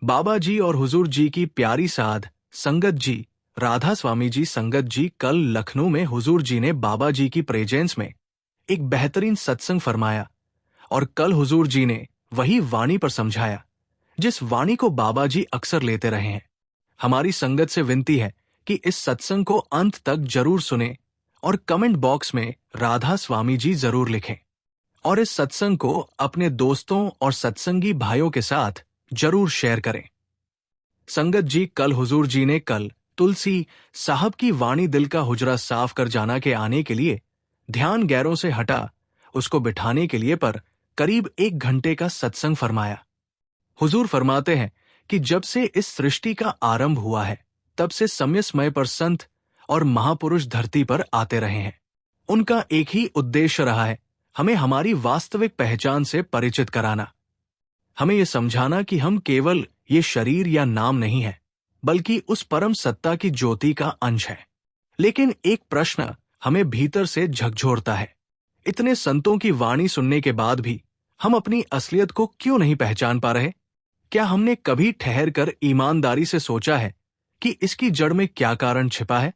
बाबा जी और हुजूर जी की प्यारी साध संगत जी, राधा स्वामी जी संगत जी, कल लखनऊ में हुजूर जी ने बाबा जी की प्रेजेंस में एक बेहतरीन सत्संग फरमाया और कल हुजूर जी ने वही वाणी पर समझाया जिस वाणी को बाबा जी अक्सर लेते रहे हैं। हमारी संगत से विनती है कि इस सत्संग को अंत तक जरूर सुने और कमेंट बॉक्स में राधा स्वामी जी जरूर लिखें और इस सत्संग को अपने दोस्तों और सत्संगी भाइयों के साथ जरूर शेयर करें। संगत जी, कल हुजूर जी ने कल तुलसी साहब की वाणी दिल का हुजरा साफ कर जाना के आने के लिए ध्यान गैरों से हटा उसको बिठाने के लिए पर करीब 1 घंटे का सत्संग फरमाया। हुजूर फरमाते हैं कि जब से इस सृष्टि का आरंभ हुआ है तब से समय समय पर संत और महापुरुष धरती पर आते रहे हैं। उनका एक ही उद्देश्य रहा है, हमें हमारी वास्तविक पहचान से परिचित कराना, हमें यह समझाना कि हम केवल ये शरीर या नाम नहीं है बल्कि उस परम सत्ता की ज्योति का अंश है। लेकिन एक प्रश्न हमें भीतर से झकझोरता है, इतने संतों की वाणी सुनने के बाद भी हम अपनी असलियत को क्यों नहीं पहचान पा रहे? क्या हमने कभी ठहर कर ईमानदारी से सोचा है कि इसकी जड़ में क्या कारण छिपा है?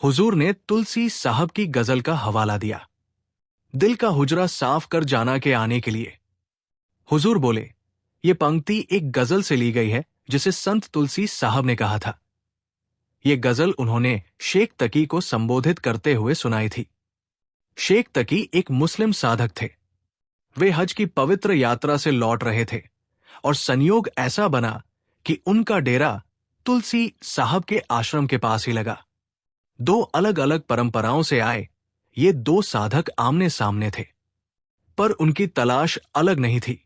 हुजूर ने तुलसी साहब की गजल का हवाला दिया, दिल का हुजरा साफ कर जाना के आने के लिए। हुजूर बोले, ये पंक्ति एक गजल से ली गई है जिसे संत तुलसी साहब ने कहा था। ये गजल उन्होंने शेख तकी को संबोधित करते हुए सुनाई थी। शेख तकी एक मुस्लिम साधक थे। वे हज की पवित्र यात्रा से लौट रहे थे और संयोग ऐसा बना कि उनका डेरा तुलसी साहब के आश्रम के पास ही लगा। 2 अलग अलग परंपराओं से आए ये 2 साधक आमने सामने थे, पर उनकी तलाश अलग नहीं थी।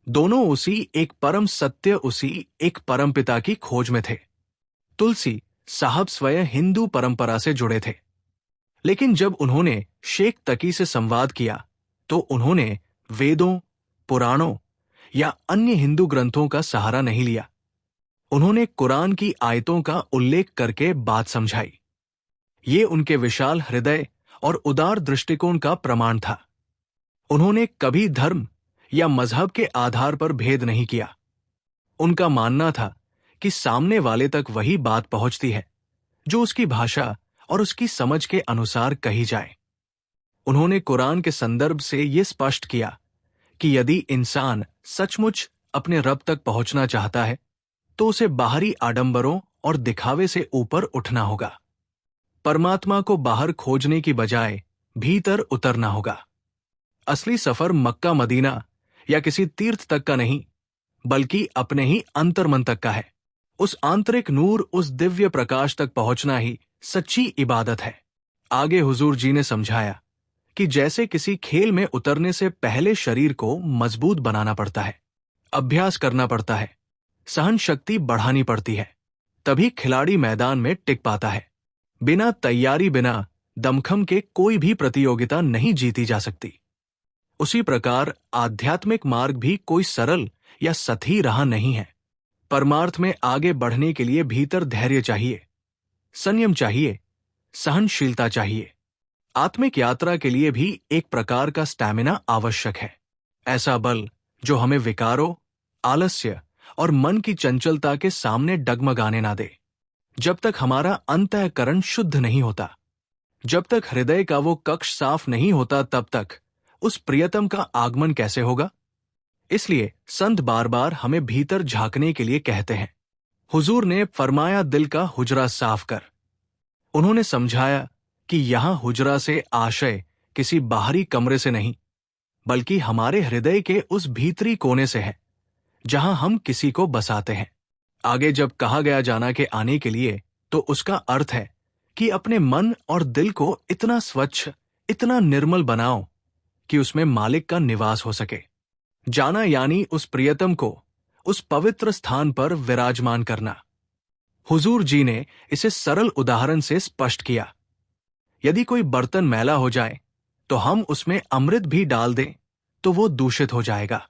दोनों उसी एक परम सत्य, उसी एक परमपिता की खोज में थे। तुलसी साहब स्वयं हिंदू परंपरा से जुड़े थे, लेकिन जब उन्होंने शेख तकी से संवाद किया तो उन्होंने वेदों, पुराणों या अन्य हिंदू ग्रंथों का सहारा नहीं लिया। उन्होंने कुरान की आयतों का उल्लेख करके बात समझाई। ये उनके विशाल हृदय और उदार दृष्टिकोण का प्रमाण था। उन्होंने कभी धर्म या मजहब के आधार पर भेद नहीं किया। उनका मानना था कि सामने वाले तक वही बात पहुंचती है जो उसकी भाषा और उसकी समझ के अनुसार कही जाए। उन्होंने कुरान के संदर्भ से ये स्पष्ट किया कि यदि इंसान सचमुच अपने रब तक पहुंचना चाहता है तो उसे बाहरी आडंबरों और दिखावे से ऊपर उठना होगा। परमात्मा को बाहर खोजने की बजाय भीतर उतरना होगा। असली सफर मक्का मदीना या किसी तीर्थ तक का नहीं बल्कि अपने ही अंतर्मन तक का है। उस आंतरिक नूर, उस दिव्य प्रकाश तक पहुंचना ही सच्ची इबादत है। आगे हुजूर जी ने समझाया कि जैसे किसी खेल में उतरने से पहले शरीर को मजबूत बनाना पड़ता है, अभ्यास करना पड़ता है, सहन शक्ति बढ़ानी पड़ती है, तभी खिलाड़ी मैदान में टिक पाता है। बिना तैयारी, बिना दमखम के कोई भी प्रतियोगिता नहीं जीती जा सकती। उसी प्रकार आध्यात्मिक मार्ग भी कोई सरल या सतही राह नहीं है। परमार्थ में आगे बढ़ने के लिए भीतर धैर्य चाहिए, संयम चाहिए, सहनशीलता चाहिए। आत्मिक यात्रा के लिए भी एक प्रकार का स्टैमिना आवश्यक है, ऐसा बल जो हमें विकारों, आलस्य और मन की चंचलता के सामने डगमगाने ना दे। जब तक हमारा अंतःकरण शुद्ध नहीं होता, जब तक हृदय का वो कक्ष साफ नहीं होता, तब तक उस प्रियतम का आगमन कैसे होगा? इसलिए संत बार बार हमें भीतर झांकने के लिए कहते हैं। हुजूर ने फरमाया, दिल का हुजरा साफ कर। उन्होंने समझाया कि यहां हुजरा से आशय किसी बाहरी कमरे से नहीं बल्कि हमारे हृदय के उस भीतरी कोने से है जहां हम किसी को बसाते हैं। आगे जब कहा गया जाना के आने के लिए तो उसका अर्थ है कि अपने मन और दिल को इतना स्वच्छ, इतना निर्मल बनाओ कि उसमें मालिक का निवास हो सके। जाना यानी उस प्रियतम को उस पवित्र स्थान पर विराजमान करना। हुजूर जी ने इसे सरल उदाहरण से स्पष्ट किया। यदि कोई बर्तन मैला हो जाए तो हम उसमें अमृत भी डाल दें तो वो दूषित हो जाएगा।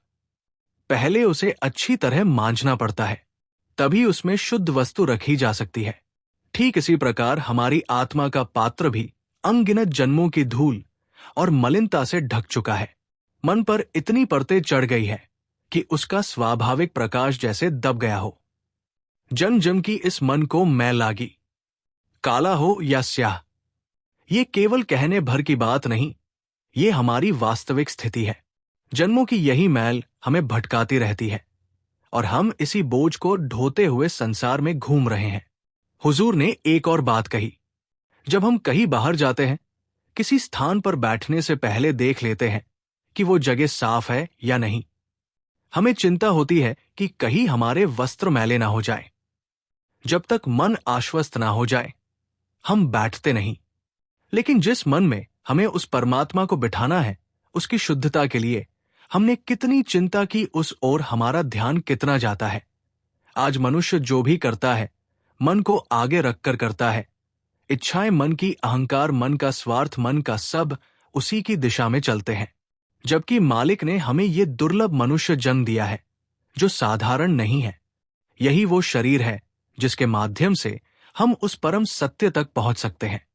पहले उसे अच्छी तरह मांजना पड़ता है, तभी उसमें शुद्ध वस्तु रखी जा सकती है। ठीक इसी प्रकार हमारी आत्मा का पात्र भी अनगिनत जन्मों की धूल और मलिनता से ढक चुका है। मन पर इतनी परतें चढ़ गई है कि उसका स्वाभाविक प्रकाश जैसे दब गया हो। जन जन की इस मन को मैल लागी, काला हो या स्याह, ये केवल कहने भर की बात नहीं, ये हमारी वास्तविक स्थिति है। जन्मों की यही मैल हमें भटकाती रहती है और हम इसी बोझ को ढोते हुए संसार में घूम रहे हैं। हुजूर ने एक और बात कही, जब हम कहीं बाहर जाते हैं, किसी स्थान पर बैठने से पहले देख लेते हैं कि वो जगह साफ है या नहीं। हमें चिंता होती है कि कहीं हमारे वस्त्र मैले ना हो जाए। जब तक मन आश्वस्त ना हो जाए, हम बैठते नहीं। लेकिन जिस मन में हमें उस परमात्मा को बिठाना है, उसकी शुद्धता के लिए हमने कितनी चिंता की, उस ओर हमारा ध्यान कितना जाता है। आज मनुष्य जो भी करता है, मन को आगे रखकर करता है। इच्छाएं मन की, अहंकार मन का, स्वार्थ मन का, सब उसी की दिशा में चलते हैं। जबकि मालिक ने हमें ये दुर्लभ मनुष्य जन्म दिया है, जो साधारण नहीं है। यही वो शरीर है जिसके माध्यम से हम उस परम सत्य तक पहुंच सकते हैं।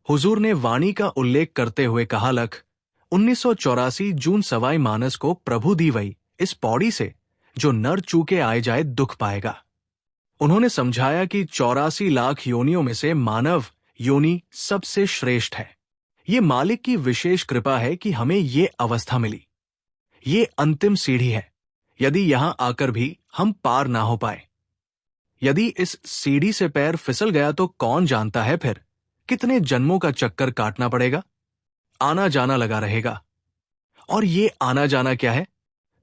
हुजूर ने वाणी का उल्लेख करते हुए कहा, लख 1984 जून सवाई मानस को प्रभु दी वही इस पौड़ी से, जो नर चूके आए जाए दुख पाएगा। उन्होंने समझाया कि 84 लाख योनियों में से मानव योनि सबसे श्रेष्ठ है। ये मालिक की विशेष कृपा है कि हमें ये अवस्था मिली। ये अंतिम सीढ़ी है। यदि यहां आकर भी हम पार ना हो पाए, यदि इस सीढ़ी से पैर फिसल गया, तो कौन जानता है फिर कितने जन्मों का चक्कर काटना पड़ेगा। आना जाना लगा रहेगा। और ये आना जाना क्या है?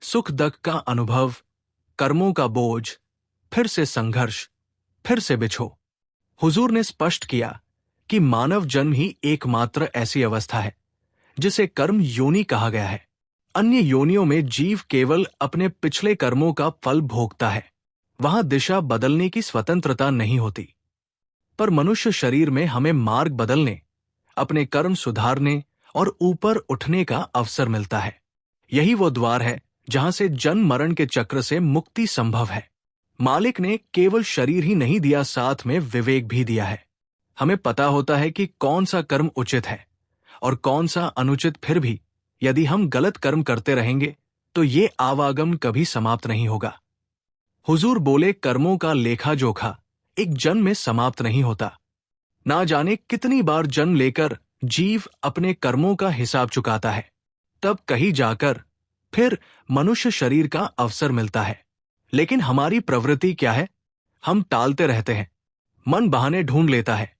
सुख दुख का अनुभव, कर्मों का बोझ, फिर से संघर्ष, फिर से बिछो। हुजूर ने स्पष्ट किया कि मानव जन्म ही एकमात्र ऐसी अवस्था है जिसे कर्म योनि कहा गया है। अन्य योनियों में जीव केवल अपने पिछले कर्मों का फल भोगता है। वहां दिशा बदलने की स्वतंत्रता नहीं होती। पर मनुष्य शरीर में हमें मार्ग बदलने, अपने कर्म सुधारने और ऊपर उठने का अवसर मिलता है। यही वो द्वार है जहां से जन्म मरण के चक्र से मुक्ति संभव है। मालिक ने केवल शरीर ही नहीं दिया, साथ में विवेक भी दिया है। हमें पता होता है कि कौन सा कर्म उचित है और कौन सा अनुचित। फिर भी यदि हम गलत कर्म करते रहेंगे तो ये आवागम कभी समाप्त नहीं होगा। हुजूर बोले, कर्मों का लेखा जोखा एक जन्म में समाप्त नहीं होता। ना जाने कितनी बार जन्म लेकर जीव अपने कर्मों का हिसाब चुकाता है, तब कहीं जाकर फिर मनुष्य शरीर का अवसर मिलता है। लेकिन हमारी प्रवृत्ति क्या है? हम टालते रहते हैं। मन बहाने ढूंढ लेता है।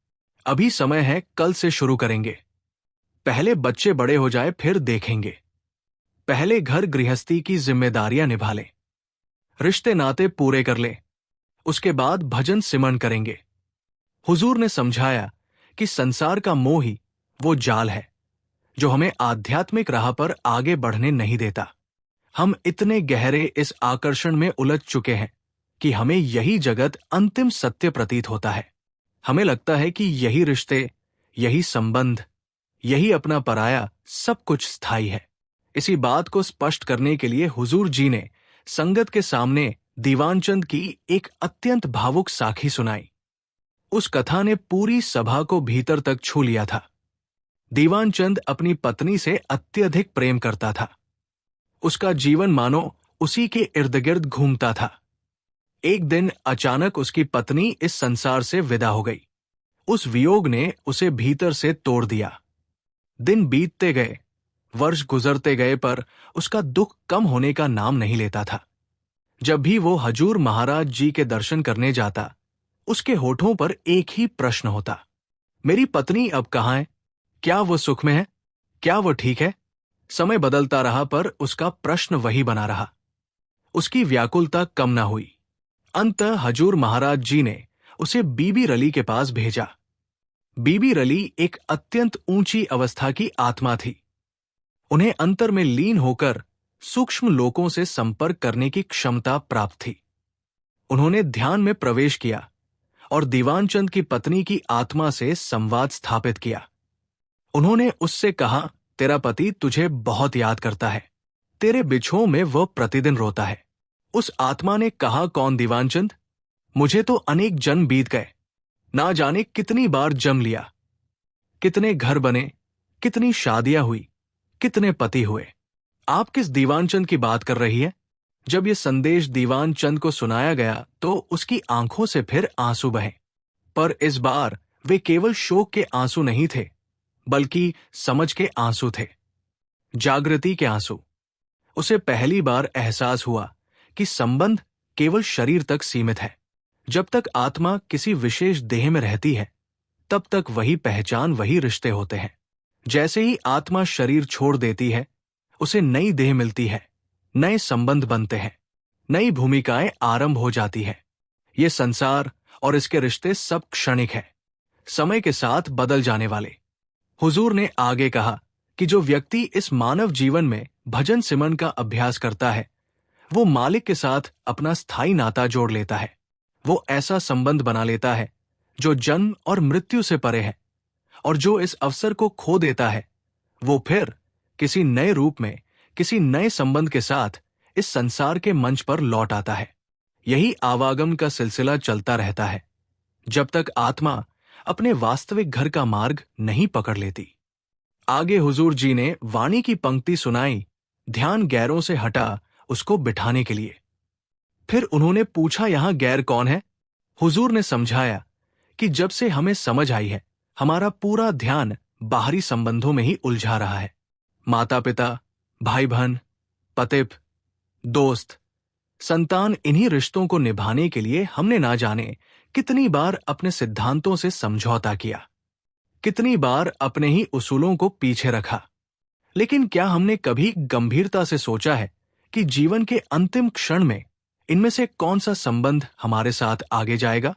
अभी समय है, कल से शुरू करेंगे। पहले बच्चे बड़े हो जाए फिर देखेंगे। पहले घर गृहस्थी की जिम्मेदारियां निभा ले, रिश्ते नाते पूरे कर ले, उसके बाद भजन सिमरन करेंगे। हुजूर ने समझाया कि संसार का मोह ही वो जाल है जो हमें आध्यात्मिक राह पर आगे बढ़ने नहीं देता। हम इतने गहरे इस आकर्षण में उलझ चुके हैं कि हमें यही जगत अंतिम सत्य प्रतीत होता है। हमें लगता है कि यही रिश्ते, यही संबंध, यही अपना पराया, सब कुछ स्थायी है। इसी बात को स्पष्ट करने के लिए हुजूर जी ने संगत के सामने दीवानचंद की एक अत्यंत भावुक साखी सुनाई। उस कथा ने पूरी सभा को भीतर तक छू लिया था। दीवानचंद अपनी पत्नी से अत्यधिक प्रेम करता था। उसका जीवन मानो उसी के इर्द गिर्द घूमता था। एक दिन अचानक उसकी पत्नी इस संसार से विदा हो गई। उस वियोग ने उसे भीतर से तोड़ दिया। दिन बीतते गए, वर्ष गुजरते गए, पर उसका दुख कम होने का नाम नहीं लेता था। जब भी वो हजूर महाराज जी के दर्शन करने जाता, उसके होठों पर एक ही प्रश्न होता, मेरी पत्नी अब कहाँ है? क्या वो सुख में है? क्या वो ठीक है? समय बदलता रहा पर उसका प्रश्न वही बना रहा। उसकी व्याकुलता कम ना हुई। अंततः हजूर महाराज जी ने उसे बीबी रली के पास भेजा। बीबी रली एक अत्यंत ऊंची अवस्था की आत्मा थी। उन्हें अंतर में लीन होकर सूक्ष्म लोकों से संपर्क करने की क्षमता प्राप्त थी। उन्होंने ध्यान में प्रवेश किया और दीवानचंद की पत्नी की आत्मा से संवाद स्थापित किया। उन्होंने उससे कहा, तेरा पति तुझे बहुत याद करता है, तेरे बिछोह में वह प्रतिदिन रोता है। उस आत्मा ने कहा, कौन दीवानचंद? मुझे तो अनेक जन्म बीत गए, ना जाने कितनी बार जन्म लिया, कितने घर बने, कितनी शादियां हुई, कितने पति हुए। आप किस दीवानचंद की बात कर रही है? जब ये संदेश दीवान चंद को सुनाया गया तो उसकी आंखों से फिर आंसू बहे। पर इस बार वे केवल शोक के आंसू नहीं थे, बल्कि समझ के आंसू थे, जागृति के आंसू। उसे पहली बार एहसास हुआ कि संबंध केवल शरीर तक सीमित है। जब तक आत्मा किसी विशेष देह में रहती है, तब तक वही पहचान, वही रिश्ते होते हैं। जैसे ही आत्मा शरीर छोड़ देती है, उसे नई देह मिलती है, नए संबंध बनते हैं, नई भूमिकाएं आरंभ हो जाती है। ये संसार और इसके रिश्ते सब क्षणिक हैं, समय के साथ बदल जाने वाले। हुजूर ने आगे कहा कि जो व्यक्ति इस मानव जीवन में भजन सिमरन का अभ्यास करता है, वो मालिक के साथ अपना स्थायी नाता जोड़ लेता है। वो ऐसा संबंध बना लेता है जो जन्म और मृत्यु से परे है, और जो इस अवसर को खो देता है, वो फिर किसी नए रूप में, किसी नए संबंध के साथ इस संसार के मंच पर लौट आता है। यही आवागम का सिलसिला चलता रहता है, जब तक आत्मा अपने वास्तविक घर का मार्ग नहीं पकड़ लेती। आगे हुजूर जी ने वाणी की पंक्ति सुनाई, ध्यान गैरों से हटा उसको बिठाने के लिए। फिर उन्होंने पूछा, यहां गैर कौन है? हुजूर ने समझाया कि जब से हमें समझ आई है, हमारा पूरा ध्यान बाहरी संबंधों में ही उलझा रहा है। माता पिता, भाई बहन, पतिप, दोस्त, संतान, इन्हीं रिश्तों को निभाने के लिए हमने ना जाने कितनी बार अपने सिद्धांतों से समझौता किया, कितनी बार अपने ही उसूलों को पीछे रखा। लेकिन क्या हमने कभी गंभीरता से सोचा है कि जीवन के अंतिम क्षण में इनमें से कौन सा संबंध हमारे साथ आगे जाएगा?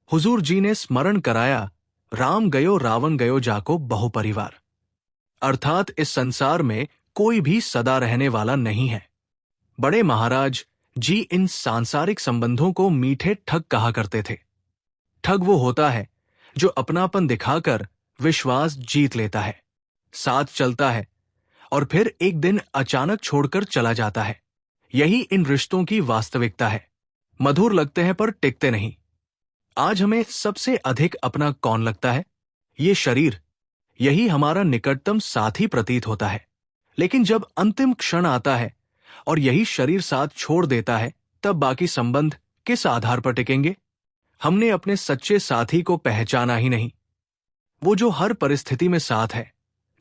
हुजूर जी ने स्मरण कराया, राम गयो रावण गयो जाको बहु परिवार। अर्थात इस संसार में कोई भी सदा रहने वाला नहीं है। बड़े महाराज जी इन सांसारिक संबंधों को मीठे ठग कहा करते थे। ठग वो होता है जो अपनापन दिखाकर विश्वास जीत लेता है, साथ चलता है और फिर एक दिन अचानक छोड़कर चला जाता है। यही इन रिश्तों की वास्तविकता है। मधुर लगते हैं पर टिकते नहीं। आज हमें सबसे अधिक अपना कौन लगता है? ये शरीर। यही हमारा निकटतम साथी प्रतीत होता है। लेकिन जब अंतिम क्षण आता है और यही शरीर साथ छोड़ देता है, तब बाकी संबंध किस आधार पर टिकेंगे? हमने अपने सच्चे साथी को पहचाना ही नहीं। वो जो हर परिस्थिति में साथ है,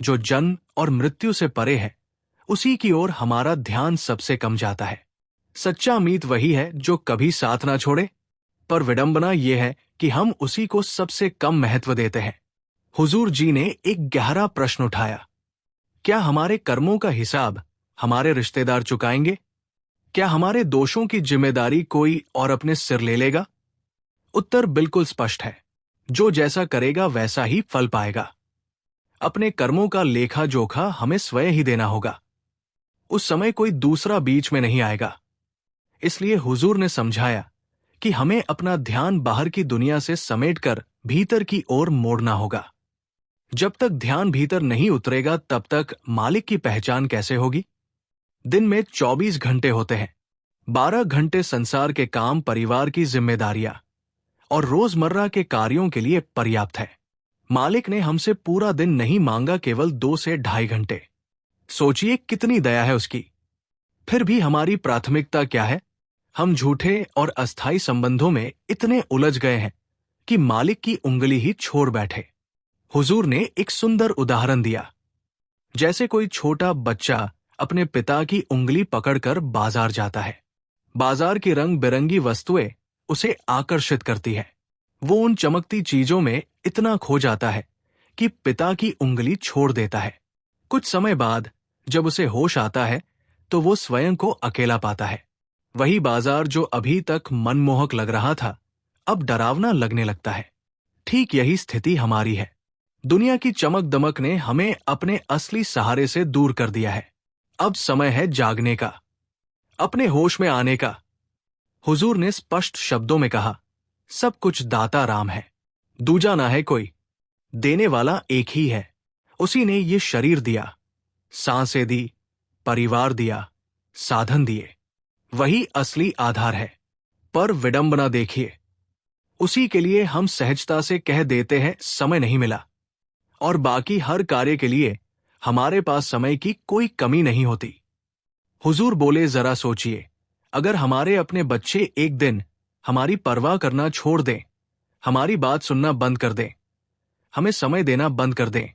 जो जन्म और मृत्यु से परे है, उसी की ओर हमारा ध्यान सबसे कम जाता है। सच्चा मीत वही है जो कभी साथ ना छोड़े, पर विडंबना यह है कि हम उसी को सबसे कम महत्व देते हैं। हुजूर जी ने एक गहरा प्रश्न उठाया, क्या हमारे कर्मों का हिसाब हमारे रिश्तेदार चुकाएंगे? क्या हमारे दोषों की जिम्मेदारी कोई और अपने सिर ले लेगा? उत्तर बिल्कुल स्पष्ट है, जो जैसा करेगा वैसा ही फल पाएगा। अपने कर्मों का लेखा जोखा हमें स्वयं ही देना होगा। उस समय कोई दूसरा बीच में नहीं आएगा। इसलिए हुजूर ने समझाया कि हमें अपना ध्यान बाहर की दुनिया से समेटकर भीतर की ओर मोड़ना होगा। जब तक ध्यान भीतर नहीं उतरेगा, तब तक मालिक की पहचान कैसे होगी? दिन में 24 घंटे होते हैं। 12 घंटे संसार के काम, परिवार की जिम्मेदारियां और रोजमर्रा के कार्यों के लिए पर्याप्त है। मालिक ने हमसे पूरा दिन नहीं मांगा, केवल 2 से 2.5 घंटे। सोचिए कितनी दया है उसकी। फिर भी हमारी प्राथमिकता क्या है? हम झूठे और अस्थायी संबंधों में इतने उलझ गए हैं कि मालिक की उंगली ही छोड़ बैठे। हुजूर ने एक सुंदर उदाहरण दिया। जैसे कोई छोटा बच्चा अपने पिता की उंगली पकड़कर बाजार जाता है। बाजार की रंग बिरंगी वस्तुएं उसे आकर्षित करती है। वो उन चमकती चीजों में इतना खो जाता है कि पिता की उंगली छोड़ देता है। कुछ समय बाद जब उसे होश आता है, तो वो स्वयं को अकेला पाता है। वही बाजार जो अभी तक मनमोहक लग रहा था, अब डरावना लगने लगता है। ठीक यही स्थिति हमारी है। दुनिया की चमक दमक ने हमें अपने असली सहारे से दूर कर दिया है। अब समय है जागने का, अपने होश में आने का। हुजूर ने स्पष्ट शब्दों में कहा, सब कुछ दाता राम है, दूजा ना है कोई। देने वाला एक ही है। उसी ने ये शरीर दिया, सांसें दी, परिवार दिया, साधन दिए। वही असली आधार है। पर विडंबना देखिए, उसी के लिए हम सहजता से कह देते हैं समय नहीं मिला, और बाकी हर कार्य के लिए हमारे पास समय की कोई कमी नहीं होती। हुजूर बोले, जरा सोचिए, अगर हमारे अपने बच्चे एक दिन हमारी परवाह करना छोड़ दें, हमारी बात सुनना बंद कर दें, हमें समय देना बंद कर दें,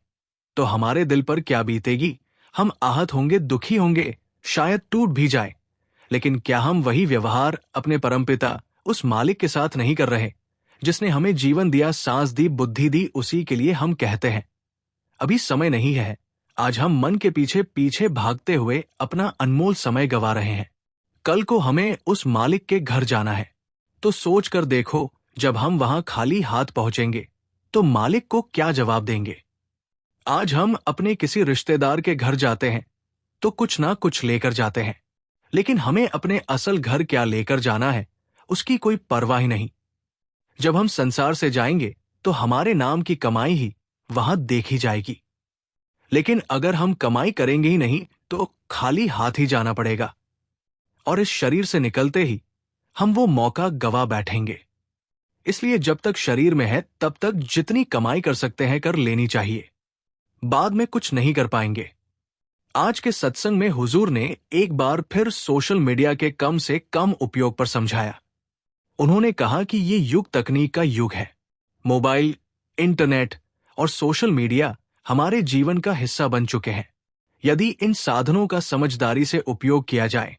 तो हमारे दिल पर क्या बीतेगी? हम आहत होंगे, दुखी होंगे, शायद टूट भी जाए। लेकिन क्या हम वही व्यवहार अपने परमपिता, उस मालिक के साथ नहीं कर रहे जिसने हमें जीवन दिया, सांस दी, बुद्धि दी? उसी के लिए हम कहते हैं अभी समय नहीं है। आज हम मन के पीछे पीछे भागते हुए अपना अनमोल समय गंवा रहे हैं। कल को हमें उस मालिक के घर जाना है, तो सोच कर देखो, जब हम वहां खाली हाथ पहुंचेंगे तो मालिक को क्या जवाब देंगे? आज हम अपने किसी रिश्तेदार के घर जाते हैं तो कुछ ना कुछ लेकर जाते हैं, लेकिन हमें अपने असल घर क्या लेकर जाना है उसकी कोई परवाह ही नहीं। जब हम संसार से जाएंगे तो हमारे नाम की कमाई ही वहां देखी जाएगी, लेकिन अगर हम कमाई करेंगे ही नहीं तो खाली हाथ ही जाना पड़ेगा, और इस शरीर से निकलते ही हम वो मौका गवा बैठेंगे। इसलिए जब तक शरीर में है तब तक जितनी कमाई कर सकते हैं कर लेनी चाहिए, बाद में कुछ नहीं कर पाएंगे। आज के सत्संग में हुजूर ने एक बार फिर सोशल मीडिया के कम से कम उपयोग पर समझाया। उन्होंने कहा कि ये युग तकनीक का युग है। मोबाइल, इंटरनेट और सोशल मीडिया हमारे जीवन का हिस्सा बन चुके हैं। यदि इन साधनों का समझदारी से उपयोग किया जाए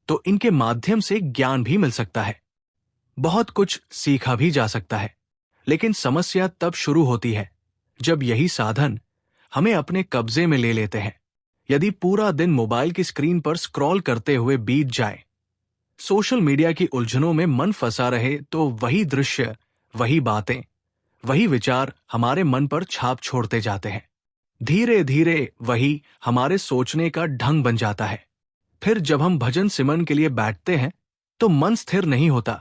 तो इनके माध्यम से ज्ञान भी मिल सकता है, बहुत कुछ सीखा भी जा सकता है। लेकिन समस्या तब शुरू होती है जब यही साधन हमें अपने कब्जे में ले लेते हैं। यदि पूरा दिन मोबाइल की स्क्रीन पर स्क्रॉल करते हुए बीत जाए, सोशल मीडिया की उलझनों में मन फंसा रहे, तो वही दृश्य, वही बातें, वही विचार हमारे मन पर छाप छोड़ते जाते हैं। धीरे धीरे वही हमारे सोचने का ढंग बन जाता है। फिर जब हम भजन सिमरन के लिए बैठते हैं तो मन स्थिर नहीं होता,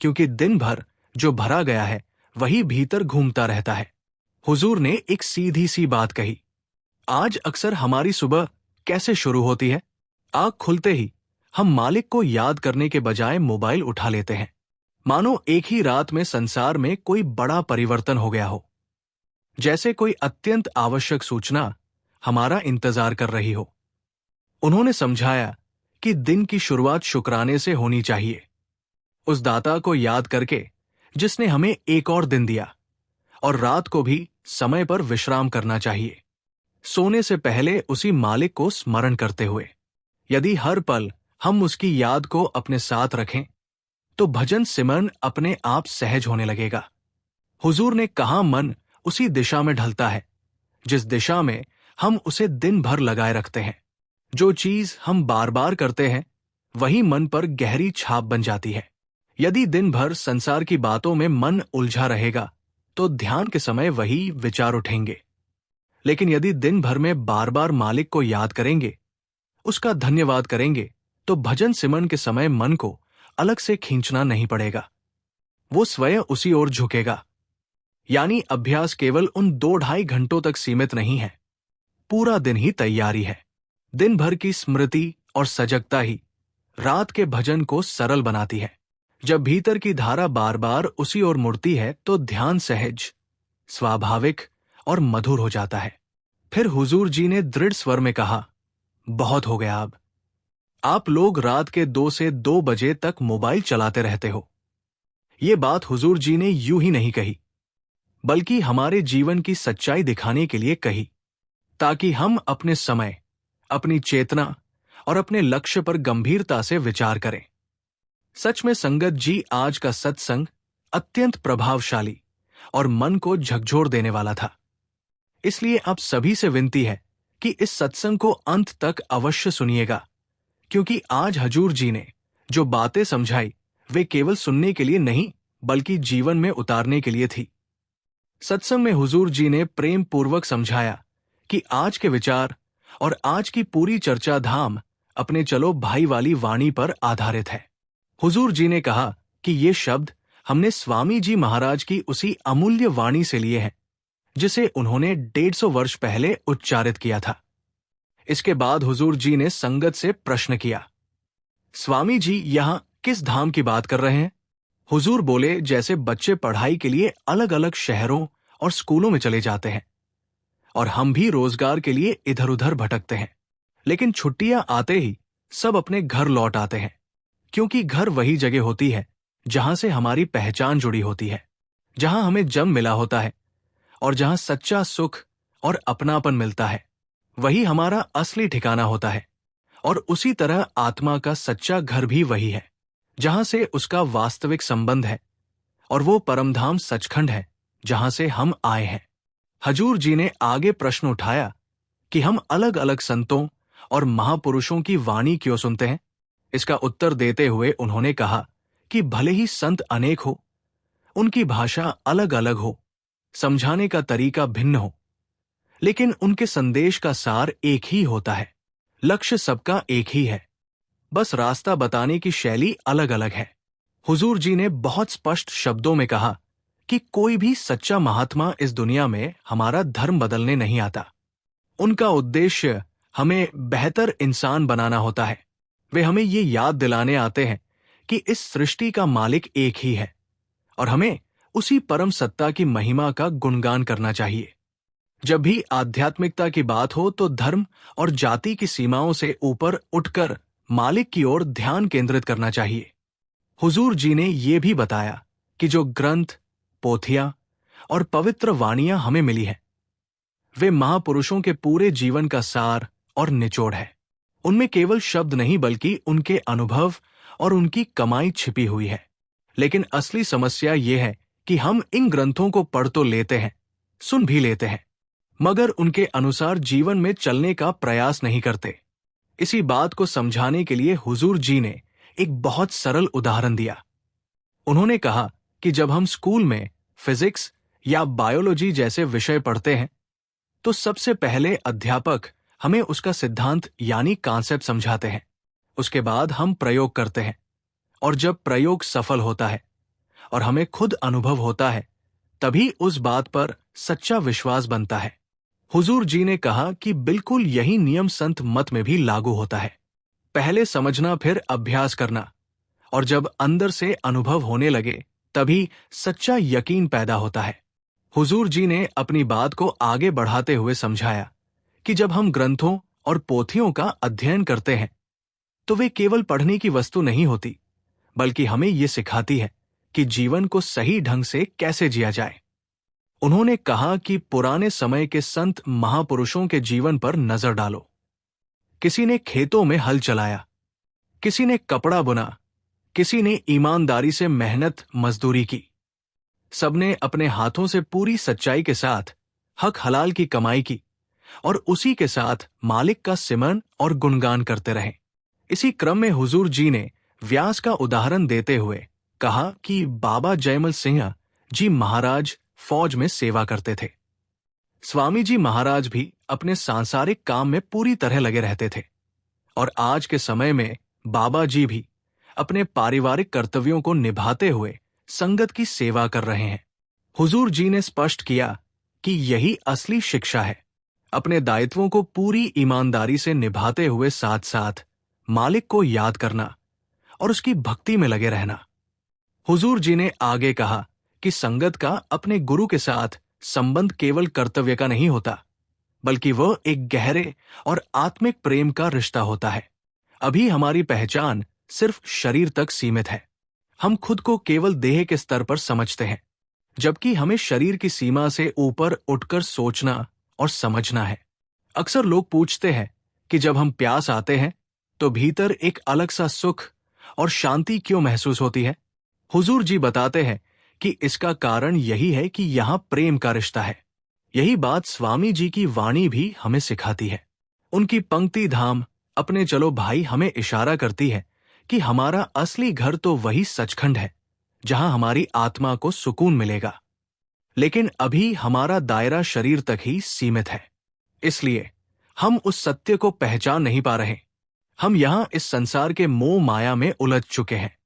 क्योंकि दिन भर जो भरा गया है वही भीतर घूमता रहता है। हुजूर ने एक सीधी सी बात कही। आज अक्सर हमारी सुबह कैसे शुरू होती है? आँख खुलते ही हम मालिक को याद करने के बजाय मोबाइल उठा लेते हैं, मानो एक ही रात में संसार में कोई बड़ा परिवर्तन हो गया हो, जैसे कोई अत्यंत आवश्यक सूचना हमारा इंतजार कर रही हो। उन्होंने समझाया कि दिन की शुरुआत शुक्राने से होनी चाहिए, उस दाता को याद करके जिसने हमें एक और दिन दिया, और रात को भी समय पर विश्राम करना चाहिए, सोने से पहले उसी मालिक को स्मरण करते हुए। यदि हर पल हम उसकी याद को अपने साथ रखें तो भजन सिमरन अपने आप सहज होने लगेगा। हुजूर ने कहा, मन उसी दिशा में ढलता है जिस दिशा में हम उसे दिन भर लगाए रखते हैं। जो चीज हम बार बार करते हैं वही मन पर गहरी छाप बन जाती है। यदि दिन भर संसार की बातों में मन उलझा रहेगा तो ध्यान के समय वही विचार उठेंगे, लेकिन यदि दिन भर में बार बार मालिक को याद करेंगे, उसका धन्यवाद करेंगे, तो भजन सिमरन के समय मन को अलग से खींचना नहीं पड़ेगा, वो स्वयं उसी ओर झुकेगा। यानी अभ्यास केवल उन 2-2.5 घंटों तक सीमित नहीं है, पूरा दिन ही तैयारी है। दिन भर की स्मृति और सजगता ही रात के भजन को सरल बनाती है। जब भीतर की धारा बार बार उसी ओर मुड़ती है तो ध्यान सहज, स्वाभाविक और मधुर हो जाता है। फिर हुजूर जी ने दृढ़ स्वर में कहा, बहुत हो गया अब। आप लोग रात के 2 से 2 बजे तक मोबाइल चलाते रहते हो। ये बात हुजूर जी ने यूं ही नहीं कही, बल्कि हमारे जीवन की सच्चाई दिखाने के लिए कही, ताकि हम अपने समय, अपनी चेतना और अपने लक्ष्य पर गंभीरता से विचार करें। सच में संगत जी, आज का सत्संग अत्यंत प्रभावशाली और मन को झकझोर देने वाला था। इसलिए आप सभी से विनती है कि इस सत्संग को अंत तक अवश्य सुनिएगा, क्योंकि आज हजूर जी ने जो बातें समझाई वे केवल सुनने के लिए नहीं बल्कि जीवन में उतारने के लिए थी। सत्संग में हुजूर जी ने प्रेम पूर्वक समझाया कि आज के विचार और आज की पूरी चर्चा धाम अपने चलो भाई वाली वाणी पर आधारित है। हुजूर जी ने कहा कि ये शब्द हमने स्वामी जी महाराज की उसी अमूल्य वाणी से लिए हैं जिसे उन्होंने 150 वर्ष पहले उच्चारित किया था। इसके बाद हुजूर जी ने संगत से प्रश्न किया, स्वामी जी यहाँ किस धाम की बात कर रहे हैं? हुजूर बोले, जैसे बच्चे पढ़ाई के लिए अलग अलग शहरों और स्कूलों में चले जाते हैं और हम भी रोजगार के लिए इधर उधर भटकते हैं, लेकिन छुट्टियां आते ही सब अपने घर लौट आते हैं, क्योंकि घर वही जगह होती है जहां से हमारी पहचान जुड़ी होती है, जहां हमें जन्म मिला होता है और जहां सच्चा सुख और अपनापन मिलता है। वही हमारा असली ठिकाना होता है। और उसी तरह आत्मा का सच्चा घर भी वही है जहां से उसका वास्तविक संबंध है, और वो परमधाम सचखंड है जहां से हम आए हैं। हजूर जी ने आगे प्रश्न उठाया कि हम अलग अलग संतों और महापुरुषों की वाणी क्यों सुनते हैं। इसका उत्तर देते हुए उन्होंने कहा कि भले ही संत अनेक हो, उनकी भाषा अलग अलग हो, समझाने का तरीका भिन्न हो, लेकिन उनके संदेश का सार एक ही होता है। लक्ष्य सबका एक ही है, बस रास्ता बताने की शैली अलग अलग है। हुजूर जी ने बहुत स्पष्ट शब्दों में कहा कि कोई भी सच्चा महात्मा इस दुनिया में हमारा धर्म बदलने नहीं आता। उनका उद्देश्य हमें बेहतर इंसान बनाना होता है। वे हमें ये याद दिलाने आते हैं कि इस सृष्टि का मालिक एक ही है और हमें उसी परम सत्ता की महिमा का गुणगान करना चाहिए। जब भी आध्यात्मिकता की बात हो तो धर्म और जाति की सीमाओं से ऊपर उठकर मालिक की ओर ध्यान केंद्रित करना चाहिए। हुजूर जी ने ये भी बताया कि जो ग्रंथ, पोथियां और पवित्र वाणियां हमें मिली हैं, वे महापुरुषों के पूरे जीवन का सार और निचोड़ है। उनमें केवल शब्द नहीं बल्कि उनके अनुभव और उनकी कमाई छिपी हुई है। लेकिन असली समस्या ये है कि हम इन ग्रंथों को पढ़ तो लेते हैं, सुन भी लेते हैं, मगर उनके अनुसार जीवन में चलने का प्रयास नहीं करते। इसी बात को समझाने के लिए हुजूर जी ने एक बहुत सरल उदाहरण दिया। उन्होंने कहा कि जब हम स्कूल में फिजिक्स या बायोलॉजी जैसे विषय पढ़ते हैं तो सबसे पहले अध्यापक हमें उसका सिद्धांत यानी कॉन्सेप्ट समझाते हैं। उसके बाद हम प्रयोग करते हैं, और जब प्रयोग सफल होता है और हमें खुद अनुभव होता है, तभी उस बात पर सच्चा विश्वास बनता है। हुजूर जी ने कहा कि बिल्कुल यही नियम संत मत में भी लागू होता है। पहले समझना, फिर अभ्यास करना, और जब अंदर से अनुभव होने लगे तभी सच्चा यकीन पैदा होता है। हुजूर जी ने अपनी बात को आगे बढ़ाते हुए समझाया कि जब हम ग्रंथों और पोथियों का अध्ययन करते हैं तो वे केवल पढ़ने की वस्तु नहीं होती, बल्कि हमें ये सिखाती है कि जीवन को सही ढंग से कैसे जिया जाए। उन्होंने कहा कि पुराने समय के संत महापुरुषों के जीवन पर नजर डालो। किसी ने खेतों में हल चलाया, किसी ने कपड़ा बुना, किसी ने ईमानदारी से मेहनत मजदूरी की। सबने अपने हाथों से पूरी सच्चाई के साथ हक हलाल की कमाई की और उसी के साथ मालिक का सिमरन और गुणगान करते रहे। इसी क्रम में हुजूर जी ने व्यास का उदाहरण देते हुए कहा कि बाबा जयमल सिंह जी महाराज फौज में सेवा करते थे। स्वामी जी महाराज भी अपने सांसारिक काम में पूरी तरह लगे रहते थे, और आज के समय में बाबा जी भी अपने पारिवारिक कर्तव्यों को निभाते हुए संगत की सेवा कर रहे हैं। हुजूर जी ने स्पष्ट किया कि यही असली शिक्षा है, अपने दायित्वों को पूरी ईमानदारी से निभाते हुए साथ साथ मालिक को याद करना और उसकी भक्ति में लगे रहना। हुजूर जी ने आगे कहा कि संगत का अपने गुरु के साथ संबंध केवल कर्तव्य का नहीं होता, बल्कि वह एक गहरे और आत्मिक प्रेम का रिश्ता होता है। अभी हमारी पहचान सिर्फ शरीर तक सीमित है। हम खुद को केवल देह के स्तर पर समझते हैं, जबकि हमें शरीर की सीमा से ऊपर उठकर सोचना और समझना है। अक्सर लोग पूछते हैं कि जब हम प्यास आते हैं तो भीतर एक अलग सा सुख और शांति क्यों महसूस होती है। हुजूर जी बताते हैं कि इसका कारण यही है कि यहाँ प्रेम का रिश्ता है। यही बात स्वामी जी की वाणी भी हमें सिखाती है। उनकी पंक्ति धाम अपने चलो भाई हमें इशारा करती है कि हमारा असली घर तो वही सचखंड है जहां हमारी आत्मा को सुकून मिलेगा। लेकिन अभी हमारा दायरा शरीर तक ही सीमित है, इसलिए हम उस सत्य को पहचान नहीं पा रहे। हम यहाँ इस संसार के मोह माया में उलझ चुके हैं।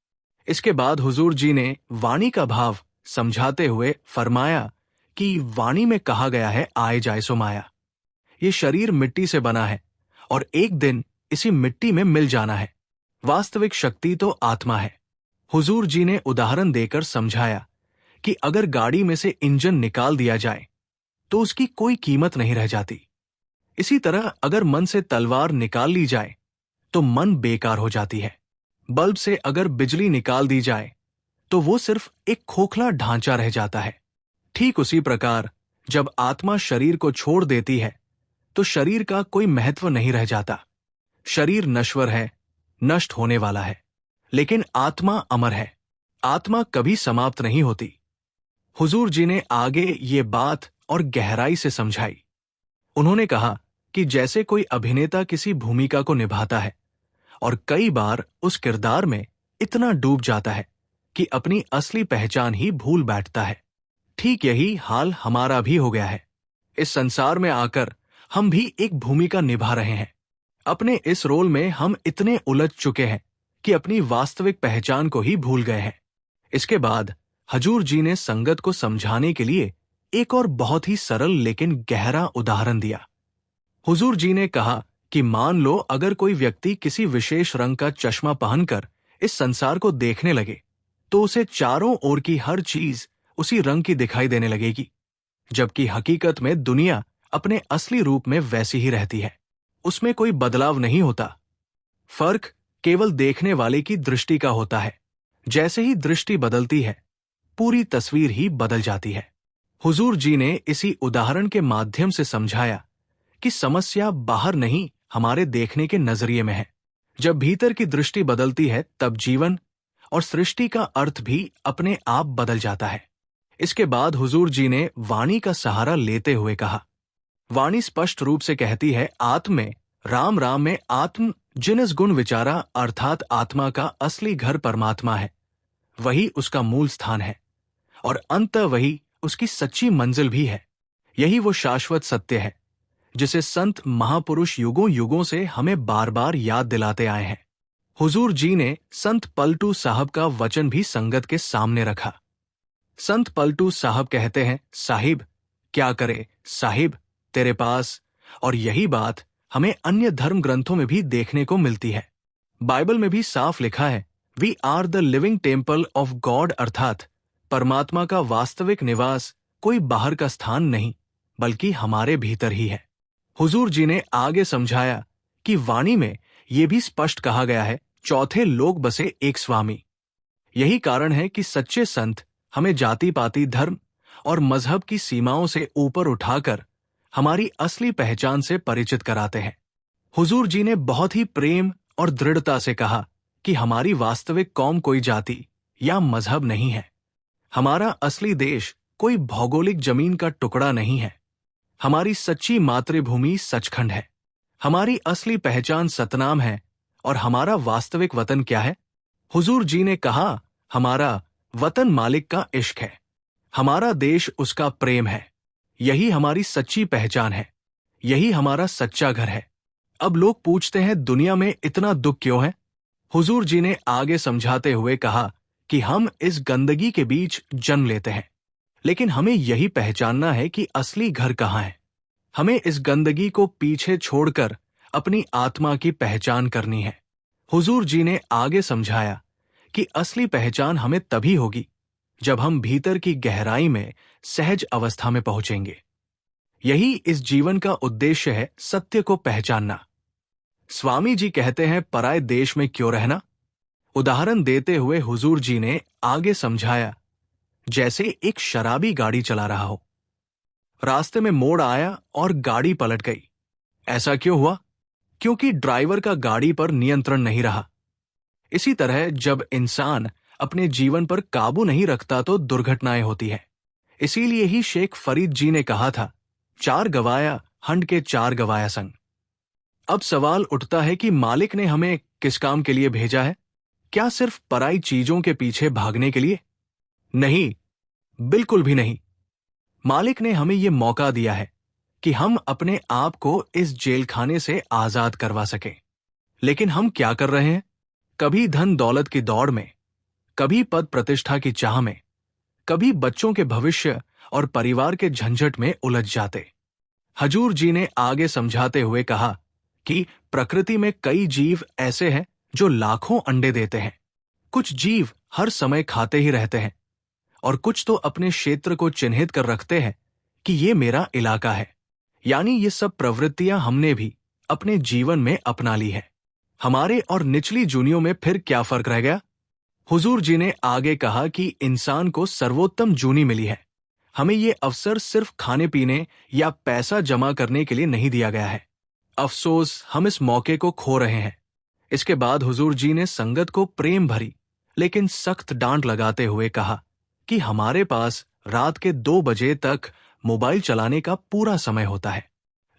इसके बाद हुजूर जी ने वाणी का भाव समझाते हुए फरमाया कि वाणी में कहा गया है, आए जाए सो माया। ये शरीर मिट्टी से बना है और एक दिन इसी मिट्टी में मिल जाना है। वास्तविक शक्ति तो आत्मा है। हुजूर जी ने उदाहरण देकर समझाया कि अगर गाड़ी में से इंजन निकाल दिया जाए तो उसकी कोई कीमत नहीं रह जाती। इसी तरह अगर मन से तलवार निकाल ली जाए तो मन बेकार हो जाती है। बल्ब से अगर बिजली निकाल दी जाए तो वो सिर्फ एक खोखला ढांचा रह जाता है। ठीक उसी प्रकार जब आत्मा शरीर को छोड़ देती है तो शरीर का कोई महत्व नहीं रह जाता। शरीर नश्वर है, नष्ट होने वाला है, लेकिन आत्मा अमर है। आत्मा कभी समाप्त नहीं होती। हुजूर जी ने आगे ये बात और गहराई से समझाई। उन्होंने कहा कि जैसे कोई अभिनेता किसी भूमिका को निभाता है और कई बार उस किरदार में इतना डूब जाता है कि अपनी असली पहचान ही भूल बैठता है, ठीक यही हाल हमारा भी हो गया है। इस संसार में आकर हम भी एक भूमिका निभा रहे हैं। अपने इस रोल में हम इतने उलझ चुके हैं कि अपनी वास्तविक पहचान को ही भूल गए हैं। इसके बाद हजूर जी ने संगत को समझाने के लिए एक और बहुत ही सरल लेकिन गहरा उदाहरण दिया। हुजूर जी ने कहा कि मान लो अगर कोई व्यक्ति किसी विशेष रंग का चश्मा पहनकर इस संसार को देखने लगे तो उसे चारों ओर की हर चीज उसी रंग की दिखाई देने लगेगी, जबकि हकीकत में दुनिया अपने असली रूप में वैसी ही रहती है। उसमें कोई बदलाव नहीं होता। फर्क केवल देखने वाले की दृष्टि का होता है। जैसे ही दृष्टि बदलती है, पूरी तस्वीर ही बदल जाती है। हुजूर जी ने इसी उदाहरण के माध्यम से समझाया कि समस्या बाहर नहीं, हमारे देखने के नजरिए में है। जब भीतर की दृष्टि बदलती है तब जीवन और सृष्टि का अर्थ भी अपने आप बदल जाता है। इसके बाद हुजूर जी ने वाणी का सहारा लेते हुए कहा। वाणी स्पष्ट रूप से कहती है, आत्म में राम, राम में आत्म, जिनस गुण विचारा, अर्थात आत्मा का असली घर परमात्मा है, वही उसका मूल स्थान है और अंत वही उसकी सच्ची मंजिल भी है। यही वो शाश्वत सत्य है जिसे संत महापुरुष युगों युगों से हमें बार बार याद दिलाते आए हैं। हुजूर जी ने संत पलटू साहब का वचन भी संगत के सामने रखा। संत पलटू साहब कहते हैं, साहिब क्या करे साहिब तेरे पास। और यही बात हमें अन्य धर्म ग्रंथों में भी देखने को मिलती है। बाइबल में भी साफ लिखा है, we are the living temple of God, अर्थात परमात्मा का वास्तविक निवास कोई बाहर का स्थान नहीं बल्कि हमारे भीतर ही है। हुजूर जी ने आगे समझाया कि वाणी में यह भी स्पष्ट कहा गया है, चौथे लोग बसे एक स्वामी। यही कारण है कि सच्चे संत हमें जाति पाति, धर्म और मजहब की सीमाओं से ऊपर उठाकर हमारी असली पहचान से परिचित कराते हैं। हुजूर जी ने बहुत ही प्रेम और दृढ़ता से कहा कि हमारी वास्तविक कौम कोई जाति या मजहब नहीं है। हमारा असली देश कोई भौगोलिक जमीन का टुकड़ा नहीं है। हमारी सच्ची मातृभूमि सचखंड है। हमारी असली पहचान सतनाम है। और हमारा वास्तविक वतन क्या है? हुजूर जी ने कहा, हमारा वतन मालिक का इश्क है, हमारा देश उसका प्रेम है। यही हमारी सच्ची पहचान है, यही हमारा सच्चा घर है। अब लोग पूछते हैं, दुनिया में इतना दुख क्यों है? हुजूर जी ने आगे समझाते हुए कहा कि हम इस गंदगी के बीच जन्म लेते हैं, लेकिन हमें यही पहचानना है कि असली घर कहाँ है। हमें इस गंदगी को पीछे छोड़कर अपनी आत्मा की पहचान करनी है। हुजूर जी ने आगे समझाया कि असली पहचान हमें तभी होगी जब हम भीतर की गहराई में सहज अवस्था में पहुंचेंगे। यही इस जीवन का उद्देश्य है, सत्य को पहचानना। स्वामी जी कहते हैं, पराये देश में क्यों रहना? उदाहरण देते हुए हुजूर जी ने आगे समझाया, जैसे एक शराबी गाड़ी चला रहा हो, रास्ते में मोड़ आया और गाड़ी पलट गई। ऐसा क्यों हुआ? क्योंकि ड्राइवर का गाड़ी पर नियंत्रण नहीं रहा। इसी तरह जब इंसान अपने जीवन पर काबू नहीं रखता तो दुर्घटनाएं होती है। इसीलिए ही शेख फरीद जी ने कहा था, चार गवाया हंड के चार गवाया संग। अब सवाल उठता है कि मालिक ने हमें किस काम के लिए भेजा है? क्या सिर्फ पराई चीजों के पीछे भागने के लिए? नहीं, बिल्कुल भी नहीं। मालिक ने हमें यह मौका दिया है कि हम अपने आप को इस जेलखाने से आजाद करवा सकें। लेकिन हम क्या कर रहे हैं? कभी धन दौलत की दौड़ में, कभी पद प्रतिष्ठा की चाह में, कभी बच्चों के भविष्य और परिवार के झंझट में उलझ जाते। हजूर जी ने आगे समझाते हुए कहा कि प्रकृति में कई जीव ऐसे हैं जो लाखों अंडे देते हैं। कुछ जीव हर समय खाते ही रहते हैं और कुछ तो अपने क्षेत्र को चिन्हित कर रखते हैं कि ये मेरा इलाका है। यानी ये सब प्रवृत्तियां हमने भी अपने जीवन में अपना ली है। हमारे और निचली जूनियों में फिर क्या फर्क रह गया? हुजूर जी ने आगे कहा कि इंसान को सर्वोत्तम जूनी मिली है। हमें ये अवसर सिर्फ खाने पीने या पैसा जमा करने के लिए नहीं दिया गया है। अफसोस हम इस मौके को खो रहे हैं। इसके बाद हुजूर जी ने संगत को प्रेम भरी लेकिन सख्त डांट लगाते हुए कहा कि हमारे पास रात के 2 बजे तक मोबाइल चलाने का पूरा समय होता है,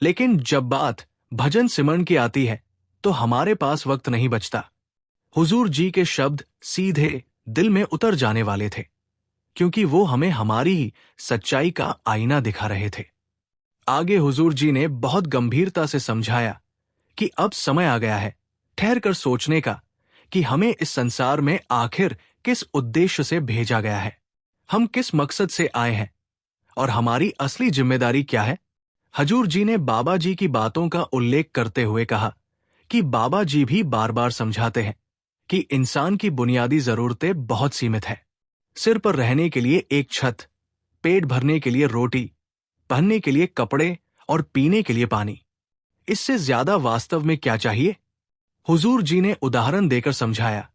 लेकिन जब बात भजन सिमरन की आती है तो हमारे पास वक्त नहीं बचता। हुजूर जी के शब्द सीधे दिल में उतर जाने वाले थे, क्योंकि वो हमें हमारी ही सच्चाई का आईना दिखा रहे थे। आगे हुजूर जी ने बहुत गंभीरता से समझाया कि अब समय आ गया है ठहर कर सोचने का कि हमें इस संसार में आखिर किस उद्देश्य से भेजा गया है, हम किस मकसद से आए हैं और हमारी असली जिम्मेदारी क्या है। हजूर जी ने बाबा जी की बातों का उल्लेख करते हुए कहा कि बाबा जी भी बार बार समझाते हैं कि इंसान की बुनियादी जरूरतें बहुत सीमित हैं। सिर पर रहने के लिए एक छत, पेट भरने के लिए रोटी, पहनने के लिए कपड़े और पीने के लिए पानी। इससे ज्यादा वास्तव में क्या चाहिए? हुजूर जी ने उदाहरण देकर समझाया